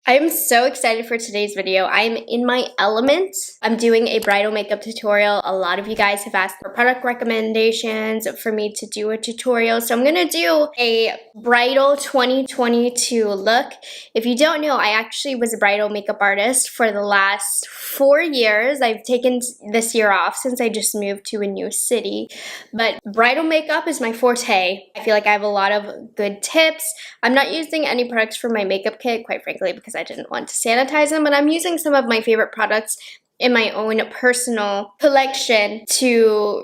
I'm so excited for today's video. I'm in my element. I'm doing a bridal makeup tutorial. A lot of you guys have asked for product recommendations for me to do a tutorial. So I'm gonna do a bridal 2022 look. If you don't know, I actually was a bridal makeup artist for the last 4 years. I've taken this year off since I just moved to a new city. But bridal makeup is my forte. I feel like I have a lot of good tips. I'm not using any products for my makeup kit, quite frankly, because I didn't want to sanitize them, but I'm using some of my favorite products in my own personal collection to,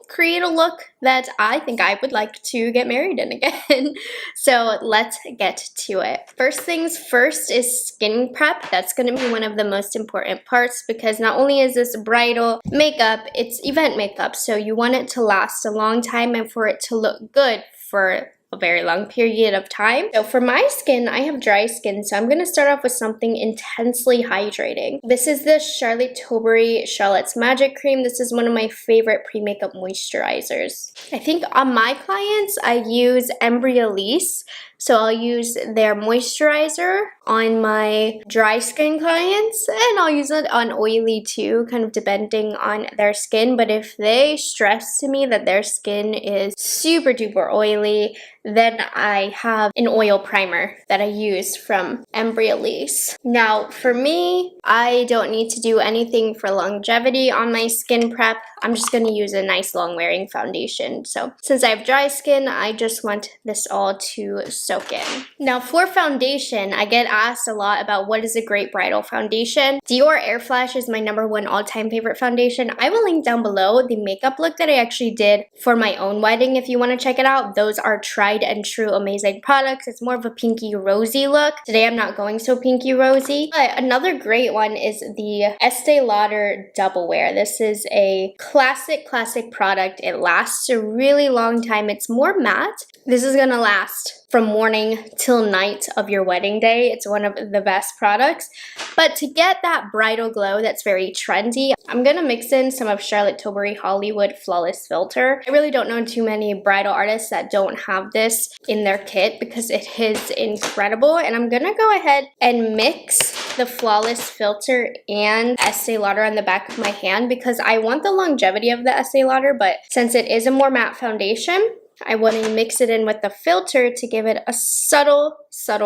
create a look that I think I would like to get married in again. So let's get to it. First things first is skin prep. That's going to be one of the most important parts because not only is this bridal makeup, it's event makeup. So you want it to last a long time and for it to look good for a very long period of time. So for my skin, I have dry skin, so I'm going to start off with something intensely hydrating. This is the Charlotte Tilbury Charlotte's Magic Cream. This is one of my favorite pre-makeup moisturizers. I think on my clients, I use Embryolisse. So I'll use their moisturizer on my dry skin clients, and I'll use it on oily too, kind of depending on their skin. But if they stress to me that their skin is super duper oily, then I have an oil primer that I use from Embryolisse. Now, for me, I don't need to do anything for longevity on my skin prep. I'm just going to use a nice long wearing foundation. So since I have dry skin, I just want this all to soak in. Now for foundation, I get asked a lot about what is a great bridal foundation. Dior Air Flash is my #1 all-time favorite foundation. I will link down below the makeup look that I actually did for my own wedding if you want to check it out. Those are tried and true amazing products. It's more of a pinky rosy look. Today I'm not going so pinky rosy. But another great one is the Estee Lauder Double Wear. This is a classic product. It lasts a really long time. It's more matte. This is gonna last from morning till night of your wedding day. It's one of the best products. But to get that bridal glow that's very trendy, I'm gonna mix in some of Charlotte Tilbury Hollywood Flawless Filter. I really don't know too many bridal artists that don't have this in their kit because it is incredible. And I'm gonna go ahead and mix the Flawless Filter and Estee Lauder on the back of my hand because I want the longevity of the Estee Lauder, but since it is a more matte foundation, I want to mix it in with the filter to give it a subtle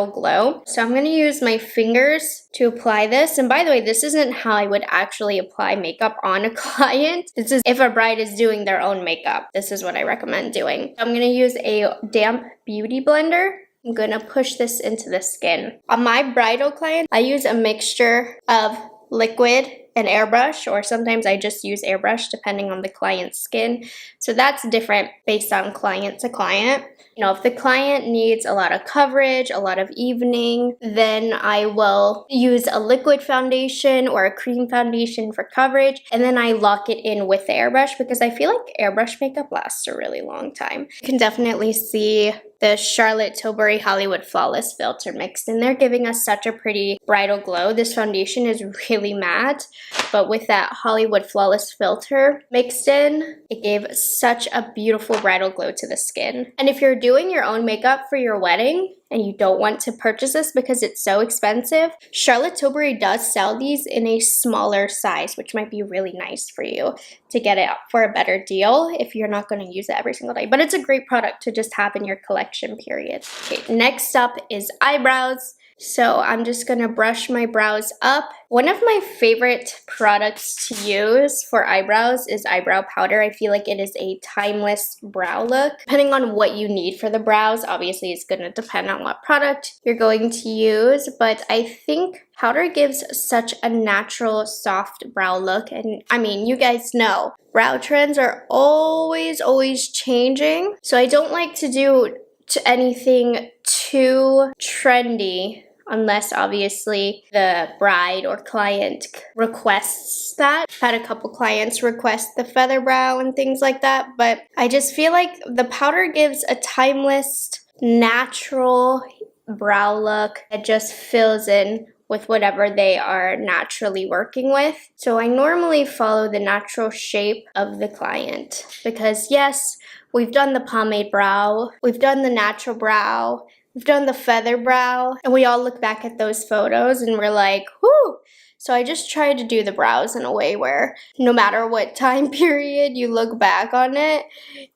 glow. So I'm going to use my fingers to apply this. And by the way, this isn't how I would actually apply makeup on a client. This is if a bride is doing their own makeup. This is what I recommend doing. I'm going to use a damp beauty blender. I'm going to push this into the skin. On my bridal client, I use a mixture of liquid and airbrush, or sometimes I just use airbrush depending on the client's skin. So that's different based on client to client. If the client needs a lot of coverage, a lot of evening, then I will use a liquid foundation or a cream foundation for coverage, and then I lock it in with the airbrush because I feel like airbrush makeup lasts a really long time. You can definitely see the Charlotte Tilbury Hollywood Flawless Filter mixed in there, giving us such a pretty bridal glow. This foundation is really matte, but with that Hollywood Flawless Filter mixed in, it gave such a beautiful bridal glow to the skin. And if you're doing your own makeup for your wedding and you don't want to purchase this because it's so expensive, Charlotte Tilbury does sell these in a smaller size, which might be really nice for you to get it for a better deal if you're not going to use it every single day. But it's a great product to just have in your collection, period. Okay, next up is eyebrows. So I'm just going to brush my brows up. One of my favorite products to use for eyebrows is eyebrow powder. I feel like it is a timeless brow look. Depending on what you need for the brows, obviously it's going to depend on what product you're going to use, but I think powder gives such a natural, soft brow look. And I mean, you guys know, brow trends are always changing. So I don't like to do anything too trendy unless obviously the bride or client requests that. I've had a couple clients request the feather brow and things like that, but I just feel like the powder gives a timeless, natural brow look that just fills in with whatever they are naturally working with. So I normally follow the natural shape of the client because yes, we've done the pomade brow, we've done the natural brow, we've done the feather brow, and we all look back at those photos and we're like, whoo! So I just tried to do the brows in a way where no matter what time period you look back on it,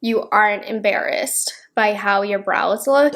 you aren't embarrassed by how your brows look.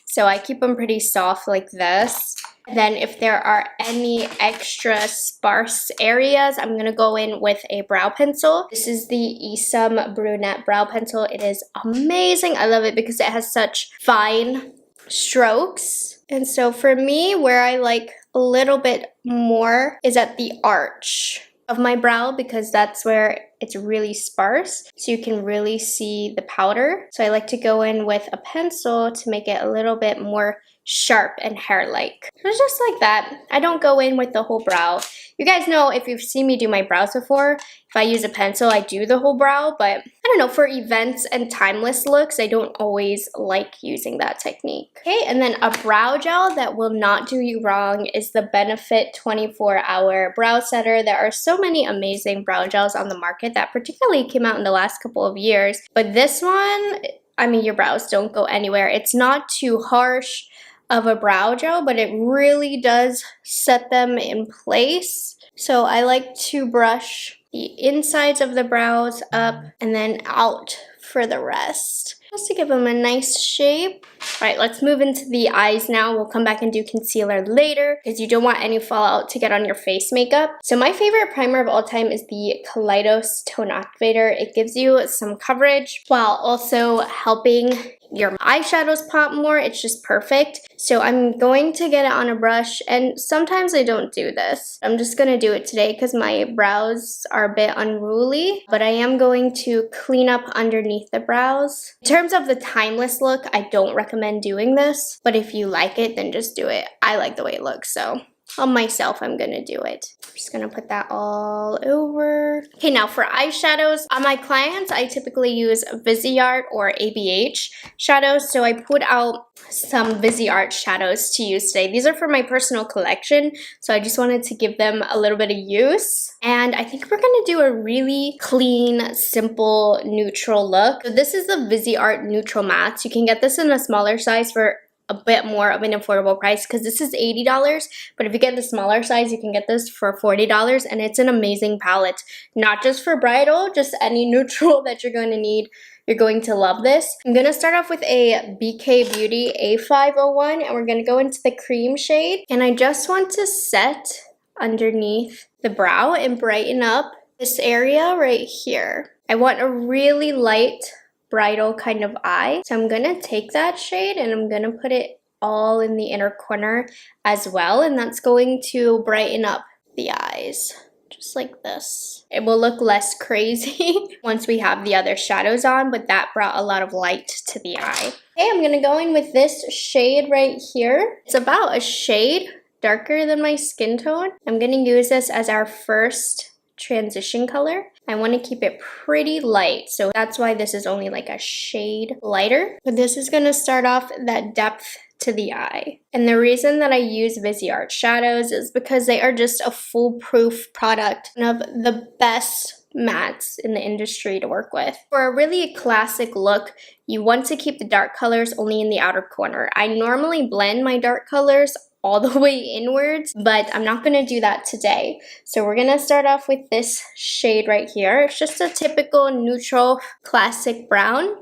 So I keep them pretty soft like this. Then if there are any extra sparse areas, I'm going to go in with a brow pencil. This is the Esum Brunette Brow Pencil. It is amazing. I love it because it has such fine strokes. And so for me, where I like a little bit more is at the arch of my brow, because that's where it's really sparse, so you can really see the powder. So I like to go in with a pencil to make it a little bit more sharp and hair-like. It's just like that. I don't go in with the whole brow. You guys know, if you've seen me do my brows before, if I use a pencil, I do the whole brow, but I don't know, for events and timeless looks, I don't always like using that technique. Okay, and then a brow gel that will not do you wrong is the Benefit 24-Hour Brow Setter. There are so many amazing brow gels on the market that particularly came out in the last couple of years, but this one, I mean, your brows don't go anywhere. It's not too harsh of a brow gel, but it really does set them in place. So I like to brush the insides of the brows up and then out for the rest, just to give them a nice shape. All right, let's move into the eyes now. We'll come back and do concealer later because you don't want any fallout to get on your face makeup. So my favorite primer of all time is the Kaleidos Tone Activator. It gives you some coverage while also helping your eyeshadows pop more. It's just perfect. So I'm going to get it on a brush, and sometimes I don't do this. I'm just gonna do it today because my brows are a bit unruly, but I am going to clean up underneath the brows. In terms of the timeless look, I don't recommend doing this, but if you like it, then just do it. I like the way it looks, so on myself, I'm gonna do it. I'm just gonna put that all over. Okay, now for eyeshadows, on my clients, I typically use Viseart or ABH shadows. So I put out some Viseart shadows to use today. These are for my personal collection, so I just wanted to give them a little bit of use. And I think we're gonna do a really clean, simple, neutral look. So this is the Viseart Neutral Mattes. You can get this in a smaller size for a bit more of an affordable price because this is $80, but if you get the smaller size, you can get this for $40, and it's an amazing palette, not just for bridal, just any neutral that you're going to need. You're going to love this. I'm going to start off with a BK Beauty A501, and we're going to go into the cream shade, and I just want to set underneath the brow and brighten up this area right here. I want a really light bridal kind of eye. So I'm gonna take that shade and I'm gonna put it all in the inner corner as well, and that's going to brighten up the eyes, just like this. It will look less crazy once we have the other shadows on, but that brought a lot of light to the eye. Okay, I'm gonna go in with this shade right here. It's about a shade darker than my skin tone. I'm gonna use this as our first transition color. I want to keep it pretty light, so that's why this is only like a shade lighter. But this is going to start off that depth to the eye. And the reason that I use Viseart shadows is because they are just a foolproof product, one of the best mattes in the industry to work with. For a really classic look, you want to keep the dark colors only in the outer corner. I normally blend my dark colors all the way inwards, but I'm not gonna do that today. So we're gonna start off with this shade right here. It's just a typical neutral classic brown.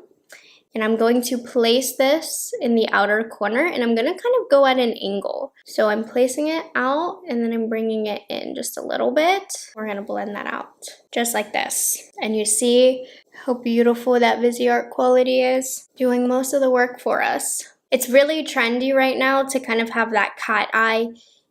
And I'm going to place this in the outer corner, and I'm gonna kind of go at an angle. So I'm placing it out and then I'm bringing it in just a little bit. We're gonna blend that out, just like this. And you see how beautiful that Viseart quality is, doing most of the work for us. It's really trendy right now to kind of have that cat eye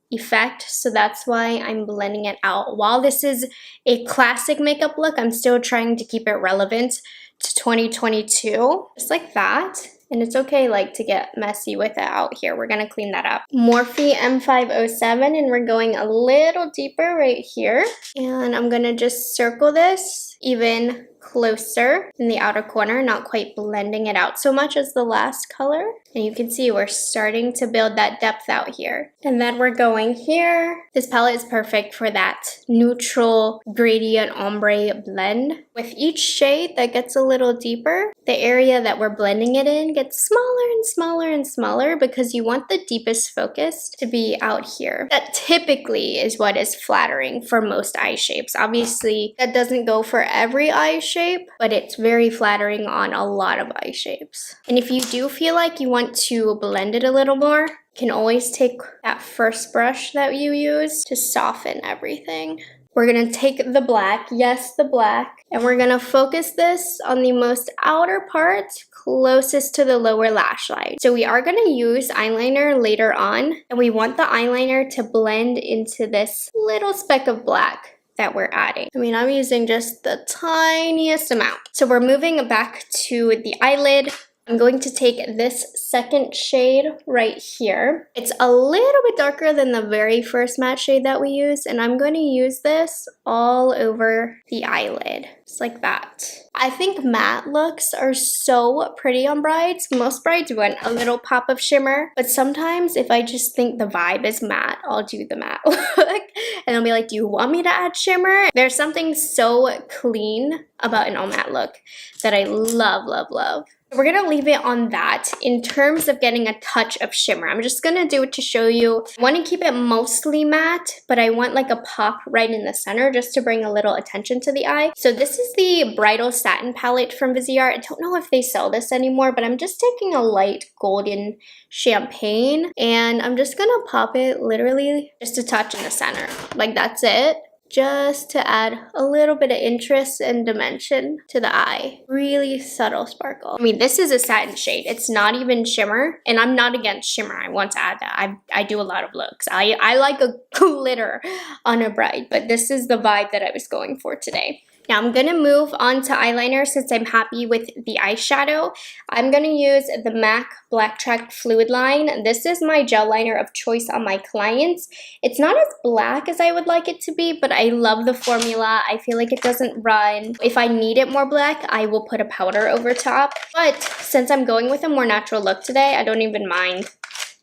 effect, so that's why I'm blending it out. While this is a classic makeup look, I'm still trying to keep it relevant to 2022, just like that. And it's okay like to get messy with it out here. We're gonna clean that up. Morphe M507, and we're going a little deeper right here. And I'm gonna just circle this even closer in the outer corner, not quite blending it out so much as the last color. And you can see we're starting to build that depth out here. And then we're going here. This palette is perfect for that neutral gradient ombre blend. With each shade that gets a little deeper, the area that we're blending it in gets smaller and smaller and smaller because you want the deepest focus to be out here. That typically is what is flattering for most eye shapes. Obviously, that doesn't go for every eye shape, but it's very flattering on a lot of eye shapes. And if you do feel like you want to blend it a little more, you can always take that first brush that you use to soften everything. We're gonna take the black, yes, the black, and we're gonna focus this on the most outer part closest to the lower lash line. So we are gonna use eyeliner later on, and we want the eyeliner to blend into this little speck of black that we're adding. I mean, I'm using just the tiniest amount. So we're moving back to the eyelid. I'm going to take this second shade right here. It's a little bit darker than the very first matte shade that we used, and I'm going to use this all over the eyelid, just like that. I think matte looks are so pretty on brides. Most brides want a little pop of shimmer, but sometimes if I just think the vibe is matte, I'll do the matte look. And they'll be like, do you want me to add shimmer? There's something so clean about an all matte look that I love, love, love. We're gonna leave it on that. In terms of getting a touch of shimmer, I'm just gonna do it to show you. I wanna keep it mostly matte, but I want like a pop right in the center just to bring a little attention to the eye. So this is the Bridal Satin palette from Viseart. I don't know if they sell this anymore, but I'm just taking a light golden champagne and I'm just gonna pop it literally just a touch in the center. Like that's it. Just to add a little bit of interest and dimension to the eye. Really subtle sparkle. I mean, this is a satin shade. It's not even shimmer, and I'm not against shimmer. I want to add that. I do a lot of looks. I like a glitter on a bride, but this is the vibe that I was going for today. Now I'm gonna move on to eyeliner since I'm happy with the eyeshadow. I'm gonna use the MAC Black Track Fluid Line. This is my gel liner of choice on my clients. It's not as black as I would like it to be, but I love the formula. I feel like it doesn't run. If I need it more black, I will put a powder over top. But since I'm going with a more natural look today, I don't even mind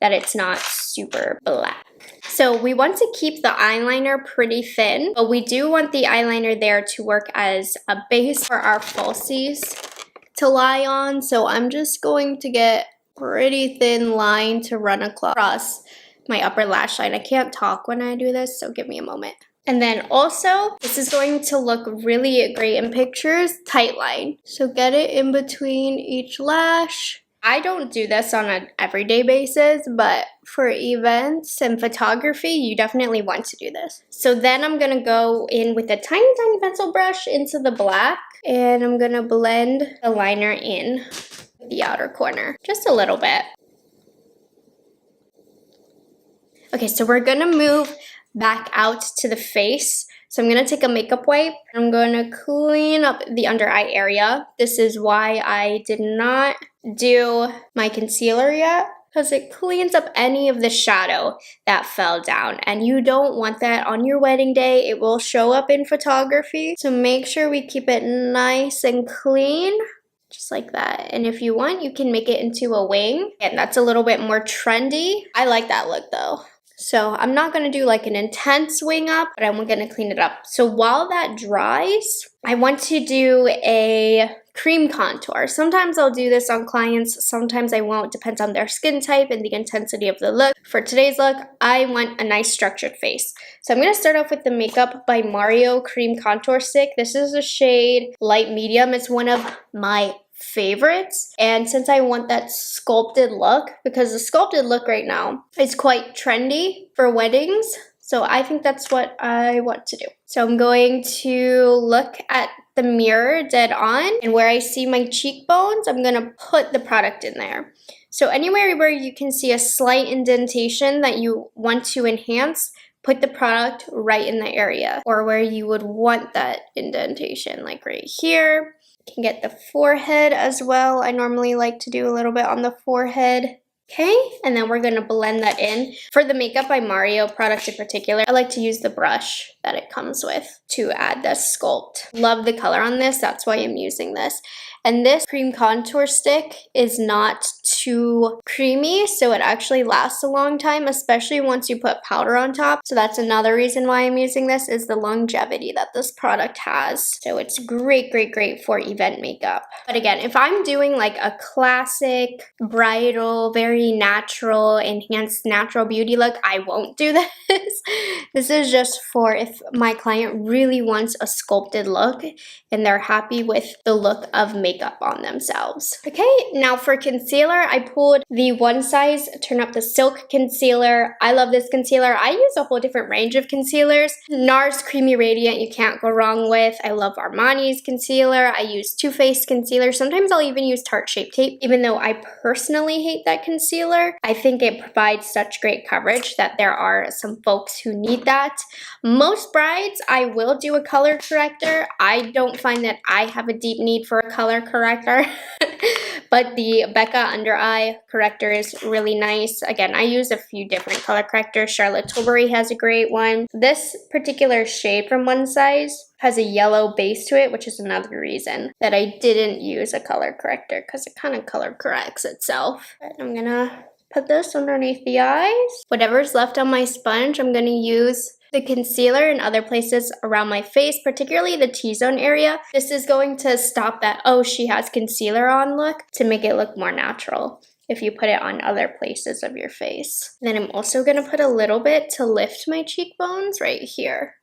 that it's not super black. So we want to keep the eyeliner pretty thin, but we do want the eyeliner there to work as a base for our falsies to lie on. So I'm just going to get a pretty thin line to run across my upper lash line. I can't talk when I do this, so give me a moment. And then also, this is going to look really great in pictures, tight line. So get it in between each lash. I don't do this on an everyday basis, but for events and photography, you definitely want to do this. So then I'm gonna go in with a tiny, tiny pencil brush into the black, and I'm gonna blend the liner in the outer corner, just a little bit. Okay, so we're gonna move back out to the face. So I'm gonna take a makeup wipe. I'm gonna clean up the under eye area. This is why I did not do my concealer yet, because it cleans up any of the shadow that fell down, and you don't want that on your wedding day. It will show up in photography, so make sure we keep it nice and clean, just like that. And if you want, you can make it into a wing, and that's a little bit more trendy. I like that look though. So I'm not gonna do like an intense wing up, but I'm gonna clean it up. So while that dries, I want to do a cream contour. Sometimes I'll do this on clients, sometimes I won't, depends on their skin type and the intensity of the look. For today's look, I want a nice structured face. So I'm gonna start off with the Makeup by Mario Cream Contour Stick. This is a shade light medium. It's one of my favorites, and since I want that sculpted look, because the sculpted look right now is quite trendy for weddings, so I think that's what I want to do. So I'm going to look at the mirror dead on, and where I see my cheekbones, I'm gonna put the product in there. So anywhere where you can see a slight indentation that you want to enhance, put the product right in the area, or where you would want that indentation, like right here. Can get the forehead as well. I normally like to do a little bit on the forehead. Okay, and then we're gonna blend that in. For the Makeup by Mario product in particular, I like to use the brush that it comes with to add the sculpt. Love the color on this, that's why I'm using this. And this cream contour stick is not too creamy, so it actually lasts a long time, especially once you put powder on top. So that's another reason why I'm using this, is the longevity that this product has. So it's great, great, great for event makeup. But again, if I'm doing like a classic bridal, very natural, enhanced natural beauty look, I won't do this. This is just for if my client really wants a sculpted look and they're happy with the look of makeup on themselves. Okay, now for concealer, I pulled the One Size Turn Up the Silk concealer. I love this concealer. I use a whole different range of concealers. NARS Creamy Radiant, you can't go wrong with. I love Armani's concealer. I use Too Faced concealer. Sometimes I'll even use Tarte Shape Tape, even though I personally hate that concealer. I think it provides such great coverage that there are some folks who need that. Most brides, I will do a color corrector. I don't find that I have a deep need for a color corrector, but the Becca Under Eye corrector is really nice. Again, I use a few different color correctors. Charlotte Tilbury has a great one. This particular shade from One Size has a yellow base to it, which is another reason that I didn't use a color corrector, because it kind of color corrects itself. But I'm gonna put this underneath the eyes. Whatever's left on my sponge, I'm gonna use the concealer in other places around my face, particularly the T-zone area. This is going to stop that, oh, she has concealer on look, to make it look more natural if you put it on other places of your face. Then I'm also gonna put a little bit to lift my cheekbones right here.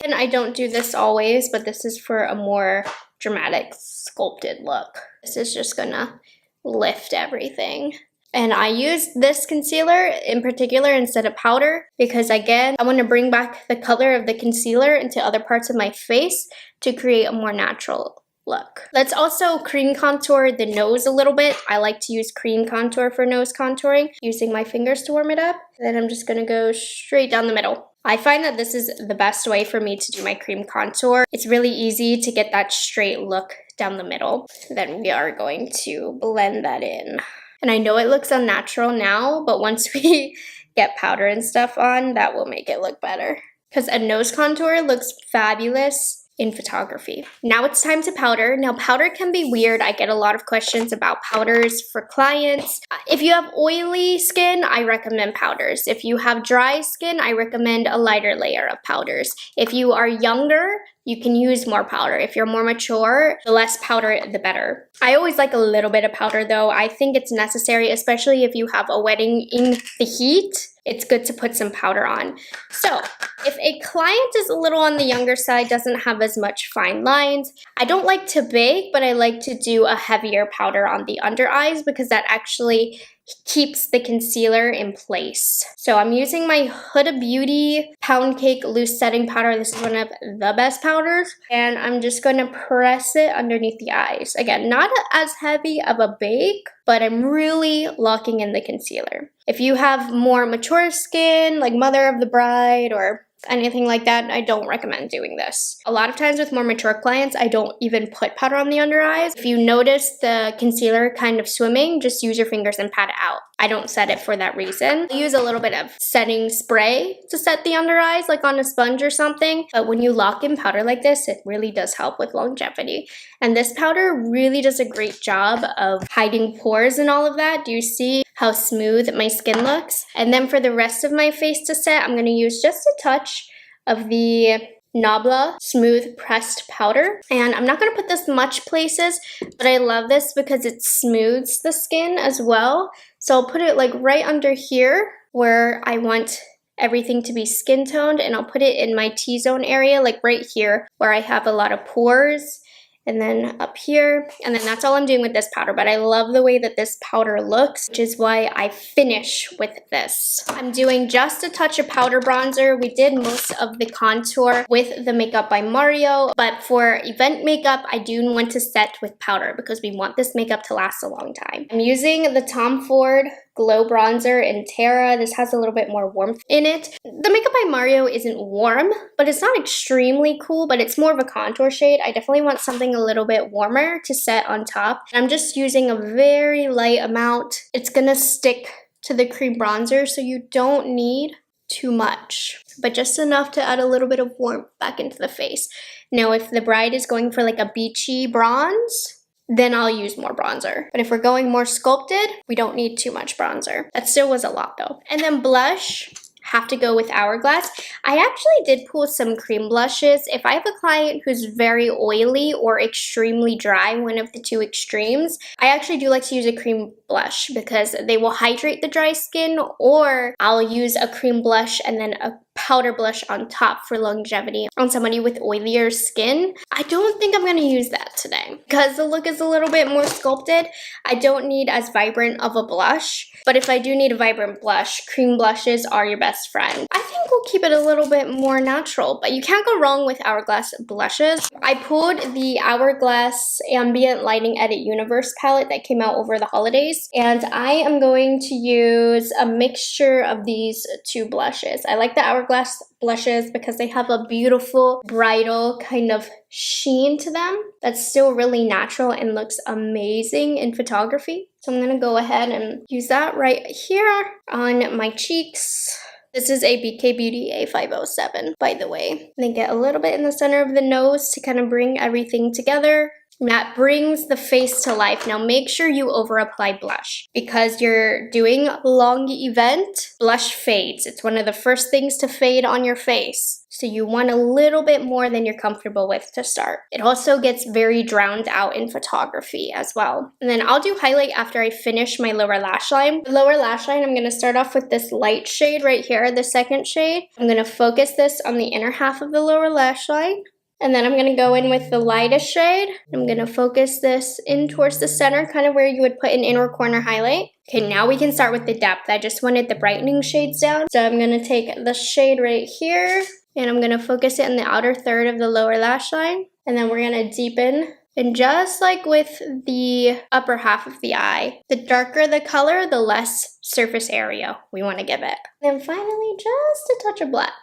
And I don't do this always, but this is for a more dramatic, sculpted look. This is just gonna lift everything. And I use this concealer in particular instead of powder because, again, I want to bring back the color of the concealer into other parts of my face to create a more natural look. Let's also cream contour the nose a little bit. I like to use cream contour for nose contouring, using my fingers to warm it up. Then I'm just gonna go straight down the middle. I find that this is the best way for me to do my cream contour. It's really easy to get that straight look down the middle. Then we are going to blend that in. And I know it looks unnatural now, but once we get powder and stuff on, that will make it look better. Because a nose contour looks fabulous in photography. Now it's time to powder. Now powder can be weird. I get a lot of questions about powders for clients. If you have oily skin, I recommend powders. If you have dry skin, I recommend a lighter layer of powders. If you are younger, you can use more powder. If you're more mature, the less powder, the better. I always like a little bit of powder though. I think it's necessary, especially if you have a wedding in the heat. It's good to put some powder on. So if a client is a little on the younger side, doesn't have as much fine lines, I don't like to bake, but I like to do a heavier powder on the under eyes because that actually keeps the concealer in place. So I'm using my Huda Beauty Pound Cake Loose Setting Powder. This is one of the best powders. And I'm just going to press it underneath the eyes. Again, not as heavy of a bake, but I'm really locking in the concealer. If you have more mature skin, like mother of the bride or anything like that, I don't recommend doing this. A lot of times with more mature clients, I don't even put powder on the under eyes. If you notice the concealer kind of swimming, just use your fingers and pat it out. I don't set it for that reason. I use a little bit of setting spray to set the under eyes, like on a sponge or something. But when you lock in powder like this, it really does help with longevity. And this powder really does a great job of hiding pores and all of that. Do you see how smooth my skin looks? And then for the rest of my face to set, I'm gonna use just a touch of the Nabla Smooth Pressed Powder. And I'm not gonna put this much places, but I love this because it smooths the skin as well. So I'll put it like right under here where I want everything to be skin toned, and I'll put it in my T-zone area, like right here where I have a lot of pores, and then up here, and then that's all I'm doing with this powder. But I love the way that this powder looks, which is why I finish with this. I'm doing just a touch of powder bronzer. We did most of the contour with the Makeup by Mario, but for event makeup, I do want to set with powder because we want this makeup to last a long time. I'm using the Tom Ford Glow Bronzer in Terra. This has a little bit more warmth in it. The Makeup by Mario isn't warm, but it's not extremely cool, but it's more of a contour shade. I definitely want something a little bit warmer to set on top. I'm just using a very light amount. It's gonna stick to the cream bronzer, so you don't need too much, but just enough to add a little bit of warmth back into the face. Now, if the bride is going for like a beachy bronze, then I'll use more bronzer. But if we're going more sculpted, we don't need too much bronzer. That still was a lot though. And then blush, have to go with Hourglass. I actually did pull some cream blushes. If I have a client who's very oily or extremely dry, one of the two extremes, I actually do like to use a cream blush because they will hydrate the dry skin, or I'll use a cream blush and then a powder blush on top for longevity on somebody with oilier skin. I don't think I'm going to use that today because the look is a little bit more sculpted. I don't need as vibrant of a blush, but if I do need a vibrant blush, cream blushes are your best friend. I think we'll keep it a little bit more natural, but you can't go wrong with Hourglass blushes. I pulled the Hourglass Ambient Lighting Edit Universe palette that came out over the holidays, and I am going to use a mixture of these two blushes. I like the Hourglass blushes because they have a beautiful bridal kind of sheen to them that's still really natural and looks amazing in photography. So I'm going to go ahead and use that right here on my cheeks. This is a BK Beauty A507, by the way. And then get a little bit in the center of the nose to kind of bring everything together. That brings the face to life. Now make sure you over apply blush because you're doing a long event. Blush fades. It's one of the first things to fade on your face. So you want a little bit more than you're comfortable with to start. It also gets very drowned out in photography as well. And then I'll do highlight after I finish my lower lash line. The lower lash line, I'm going to start off with this light shade right here, the second shade. I'm going to focus this on the inner half of the lower lash line. And then I'm going to go in with the lightest shade. I'm going to focus this in towards the center, kind of where you would put an inner corner highlight. Okay, now we can start with the depth. I just wanted the brightening shades down. So I'm going to take the shade right here, and I'm going to focus it in the outer third of the lower lash line. And then we're going to deepen. And just like with the upper half of the eye, the darker the color, the less surface area we want to give it. And then finally, just a touch of black.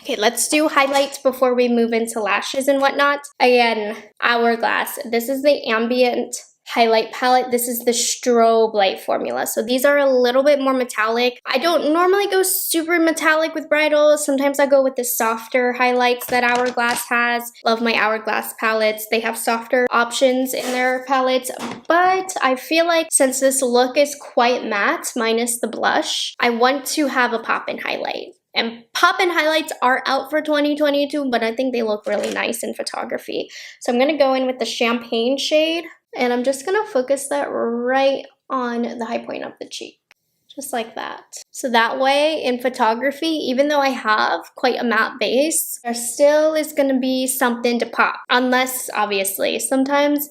Okay, let's do highlights before we move into lashes and whatnot. Again, Hourglass. This is the Ambient Highlight Palette. This is the strobe light formula. So these are a little bit more metallic. I don't normally go super metallic with bridal. Sometimes I go with the softer highlights that Hourglass has. Love my Hourglass palettes. They have softer options in their palettes. But I feel like since this look is quite matte, minus the blush, I want to have a pop-in highlight. And pop-in highlights are out for 2022, but I think they look really nice in photography. So I'm going to go in with the champagne shade, and I'm just going to focus that right on the high point of the cheek. Just like that. So that way, in photography, even though I have quite a matte base, there still is going to be something to pop. Unless, obviously, sometimes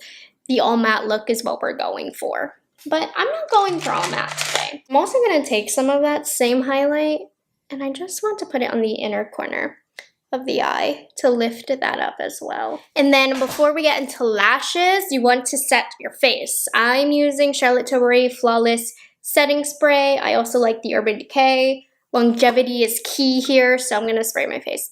the all matte look is what we're going for. But I'm not going for all matte today. I'm also going to take some of that same highlight, and I just want to put it on the inner corner of the eye to lift that up as well. And then before we get into lashes, you want to set your face. I'm using Charlotte Tilbury Flawless Setting Spray. I also like the Urban Decay. Longevity is key here, so I'm going to spray my face.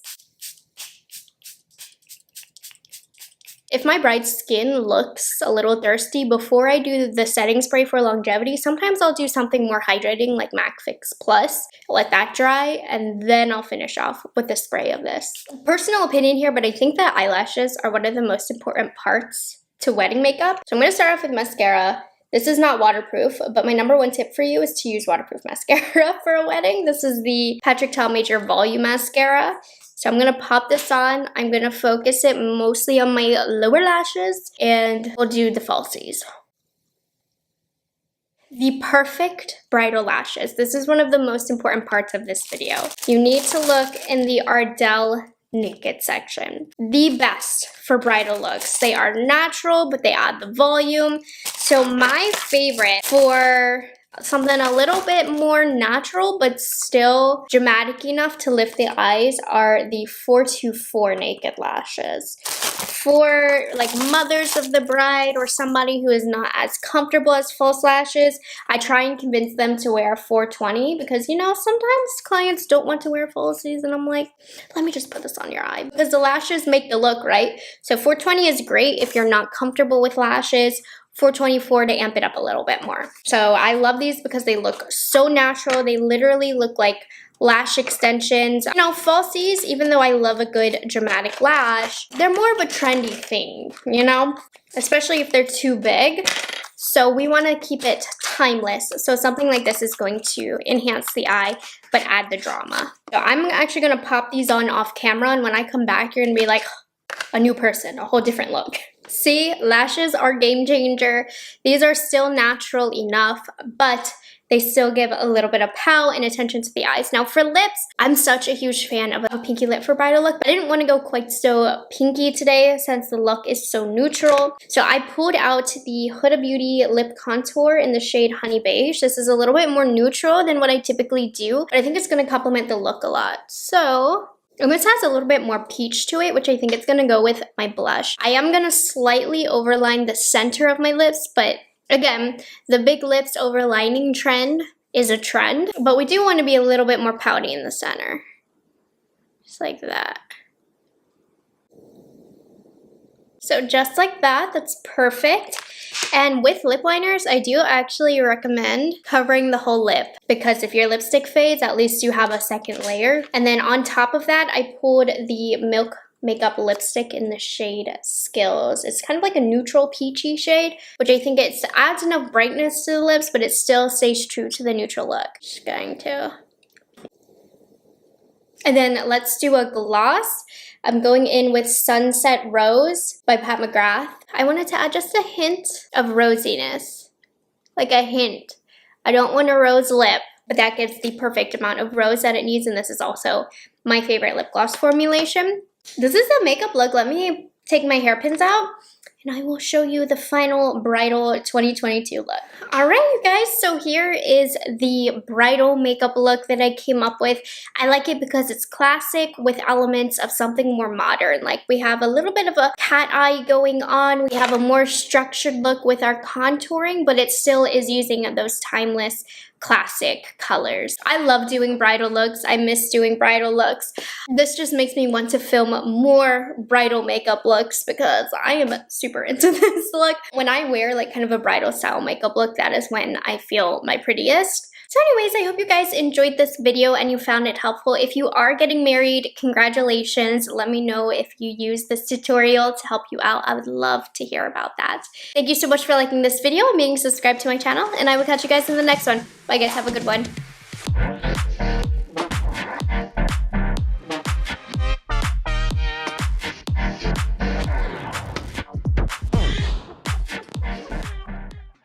If my bride's skin looks a little thirsty, before I do the setting spray for longevity, sometimes I'll do something more hydrating like MAC Fix Plus. Let that dry, and then I'll finish off with a spray of this. Personal opinion here, but I think that eyelashes are one of the most important parts to wedding makeup. So I'm going to start off with mascara. This is not waterproof, but my number one tip for you is to use waterproof mascara for a wedding. This is the Patrick Talmadge Volume Mascara. So I'm going to pop this on. I'm going to focus it mostly on my lower lashes, and we'll do the falsies. The perfect bridal lashes. This is one of the most important parts of this video. You need to look in the Ardell Naked section. The best for bridal looks. They are natural, but they add the volume. So my favorite for something a little bit more natural but still dramatic enough to lift the eyes are the 424 Naked lashes. For like mothers of the bride or somebody who is not as comfortable as false lashes, I try and convince them to wear 420 because, you know, sometimes clients don't want to wear falsies and I'm like, let me just put this on your eye because the lashes make the look, right? So 420 is great if you're not comfortable with lashes. 424 to amp it up a little bit more. So I love these because they look so natural. They literally look like lash extensions. You know, falsies, even though I love a good dramatic lash, they're more of a trendy thing, you know? Especially if they're too big. So we want to keep it timeless. So something like this is going to enhance the eye, but add the drama. So I'm actually going to pop these on off camera, and when I come back, you're going to be like, a new person, a whole different look. See, lashes are game changer. These are still natural enough, but they still give a little bit of pow and attention to the eyes. Now for lips, I'm such a huge fan of a pinky lip for bridal look, but I didn't want to go quite so pinky today since the look is so neutral. So I pulled out the Huda Beauty lip contour in the shade Honey Beige. This is a little bit more neutral than what I typically do, but I think it's going to complement the look a lot. So, and this has a little bit more peach to it, which I think it's going to go with my blush. I am going to slightly overline the center of my lips, but again, the big lips overlining trend is a trend, but we do want to be a little bit more pouty in the center. Just like that. So just like that, that's perfect. And with lip liners, I do actually recommend covering the whole lip because if your lipstick fades, at least you have a second layer. And then on top of that, I pulled the Milk Makeup lipstick in the shade Skills. It's kind of like a neutral peachy shade, which I think it adds enough brightness to the lips, but it still stays true to the neutral look. Just going to. And then let's do a gloss. I'm going in with Sunset Rose by Pat McGrath. I wanted to add just a hint of rosiness, like a hint. I don't want a rose lip, but that gives the perfect amount of rose that it needs, and this is also my favorite lip gloss formulation. This is the makeup look. Let me take my hairpins out, and I will show you the final bridal 2022 look. All right, you guys, so here is the bridal makeup look that I came up with. I like it because it's classic with elements of something more modern. Like we have a little bit of a cat eye going on. We have a more structured look with our contouring, but it still is using those timeless classic colors. I love doing bridal looks. I miss doing bridal looks. This just makes me want to film more bridal makeup looks because I am super into this look. When I wear like kind of a bridal style makeup look, that is when I feel my prettiest. So anyways, I hope you guys enjoyed this video and you found it helpful. If you are getting married, congratulations. Let me know if you use this tutorial to help you out. I would love to hear about that. Thank you so much for liking this video and being subscribed to my channel, and I will catch you guys in the next one. Bye guys, have a good one.